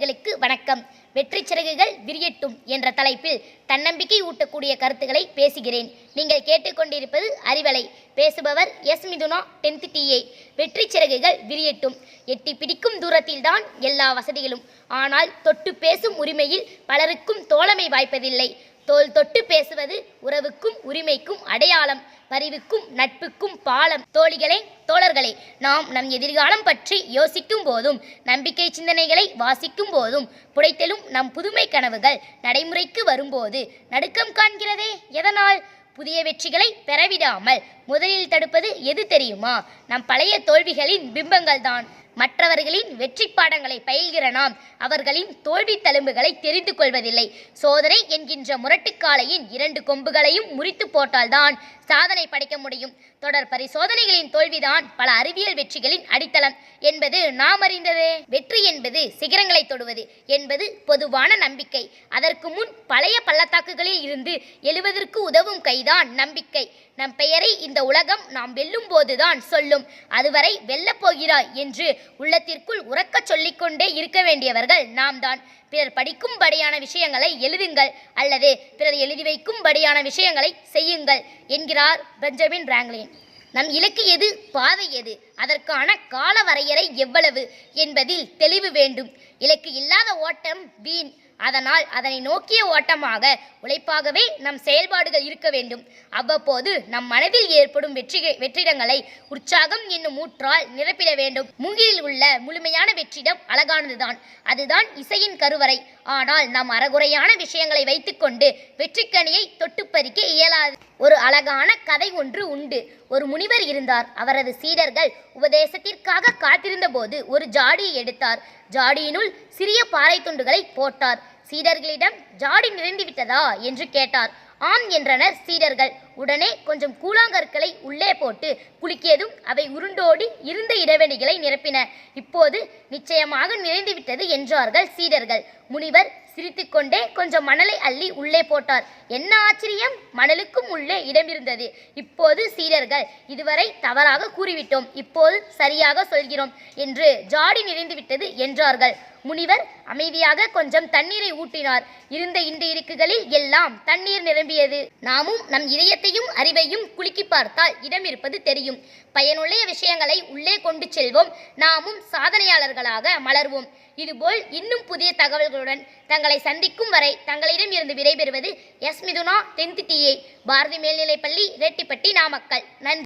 நேயர்களுக்கு வணக்கம். வெற்றி சிறகுகள் விரியட்டும் என்ற தலைப்பில் தன்னம்பிக்கை ஊட்டக்கூடிய கருத்துக்களை பேசுகிறேன். நீங்கள் கேட்டுக்கொண்டிருப்பது Arivalai. பேசுபவர் S. Mithuna, 10th TA. வெற்றி சிறகுகள் விரியட்டும். எட்டி பிடிக்கும் தூரத்தில்தான் எல்லா வசதிகளும். ஆனால் தொட்டு பேசும் உரிமையில் பலருக்கும் தோழமை வாய்ப்பதில்லை. தோள் தொட்டு பேசுவது உறவுக்கும் உரிமைக்கும் அடையாளம், பரிவுக்கும் நட்புக்கும் பாலம். தோழிகளே, தோழர்களே, நாம் நம் எதிர்காலம் பற்றி யோசிக்கும் போதும், நம்பிக்கை சிந்தனைகளை வாசிக்கும் போதும், புடைத்தெழும் நம் புதுமை கனவுகள் நடைமுறைக்கு வரும்போது நடுக்கம் காண்கிறதே எதனால்? புதிய வெற்றிகளை பெறவிடாமல் முதலில் தடுப்பது எது தெரியுமா? நம் பழைய தோல்விகளின் பிம்பங்கள் தான். மற்றவர்களின் வெற்றி பாடங்களை பயில்கிற நாம் அவர்களின் தோல்வி தழும்புகளை தெரிந்து கொள்வதில்லை. சோதனை என்கின்ற முரட்டுக்காளையின் 2 கொம்புகளையும் முறித்து போட்டால்தான் சாதனை படைக்க முடியும். தொடர் பரிசோதனைகளின் தோல்விதான் பல அறிவியல் வெற்றிகளின் அடித்தளம் என்பது நாம் அறிந்ததே. வெற்றி என்பது சிகரங்களை தொடுவது என்பது பொதுவான நம்பிக்கை. அதற்கு முன் பழைய பள்ளத்தாக்குகளில் இருந்து எழுவதற்கு உதவும் கைதான் நம்பிக்கை. நம் பெயரை இந்த உலகம் நாம் வெல்லும் போதுதான் சொல்லும். அதுவரை வெல்லப் போகிறாய் என்று உள்ளத்திற்குள் உறக்கச் சொல்லிக்கொண்டே இருக்க வேண்டியவர்கள் நாம் தான். பிறர் படிக்கும்படியான விஷயங்களை எழுதுங்கள், அல்லது பிறர் எழுதி வைக்கும்படியான விஷயங்களை செய்யுங்கள் என்கிறார் பெஞ்சமின் பிராங்க்லின். நம் இலக்கு எது, பாதை எது, அதற்கான கால வரையறை எவ்வளவு என்பதில் தெளிவு வேண்டும். இலக்கு இல்லாத ஓட்டம் வீண். அதனால் அதனை நோக்கிய ஓட்டமாக, உழைப்பாகவே நம் செயல்பாடுகள் இருக்க வேண்டும். அவ்வப்போது நம் மனதில் ஏற்படும் வெற்றிடங்களை உற்சாகம் என்னும் ஊற்றால் நிரப்பிட வேண்டும். மூங்கிலில் உள்ள முழுமையான வெற்றிடம் அழகானதுதான். அதுதான் இசையின் கருவறை. ஆனால் நாம் அறகுறையான விஷயங்களை வைத்துக்கொண்டு வெற்றிக்கனியை தொட்டு பறிக்க இயலாது. ஒரு அழகான கதை ஒன்று உண்டு. ஒரு முனிவர் இருந்தார். அவரது சீடர்கள் உபதேசத்திற்காக காத்திருந்த போது ஒரு ஜாடியை எடுத்தார். ஜாடியினுள் சிறிய பாறை துண்டுகளை போட்டார். சீடர்களிடம் ஜாடி நிறைந்துவிட்டதா என்று கேட்டார். ஆம் என்றனர் சீடர்கள். உடனே கொஞ்சம் கூழாங்கற்களை உள்ளே போட்டு குலுக்கியதும் அவை உருண்டோடி இருந்த இடைவெளிகளை நிரப்பின. இப்போது நிச்சயமாக நிறைந்துவிட்டது என்றார்கள் சீடர்கள். முனிவர் சிரித்துக்கொண்டே கொஞ்சம் மணலை அள்ளி உள்ளே போட்டார். என்ன ஆச்சரியம்! மணலுக்கும் உள்ளே இடம் இருந்தது. இப்போது சீடர்கள், இதுவரை தவறாக கூறிவிட்டோம், இப்போது சரியாக சொல்கிறோம் என்று ஜாடி நிறைந்துவிட்டது என்றார்கள். முனிவர் அமைதியாக கொஞ்சம் தண்ணீரை ஊற்றினார். இருந்த இடுக்குகளில் எல்லாம் தண்ணீர் நிரம்பியது. நாமும் நம் இதயத்தையும் அறிவையும் குலுக்கி பார்த்தால் இடம் இருப்பது தெரியும். பயனுள்ள விஷயங்களை உள்ளே கொண்டு செல்வோம். நாமும் சாதனையாளர்களாக மலர்வோம். இதுபோல் இன்னும் புதிய தகவல்களுடன் தங்களை சந்திக்கும் வரை தங்களிடம் இருந்து விடைபெறுவது S. Mithuna, 10th TA, Bharathi மேல்நிலைப்பள்ளி, ரெட்டிப்பட்டி, நாமக்கல். நன்றி.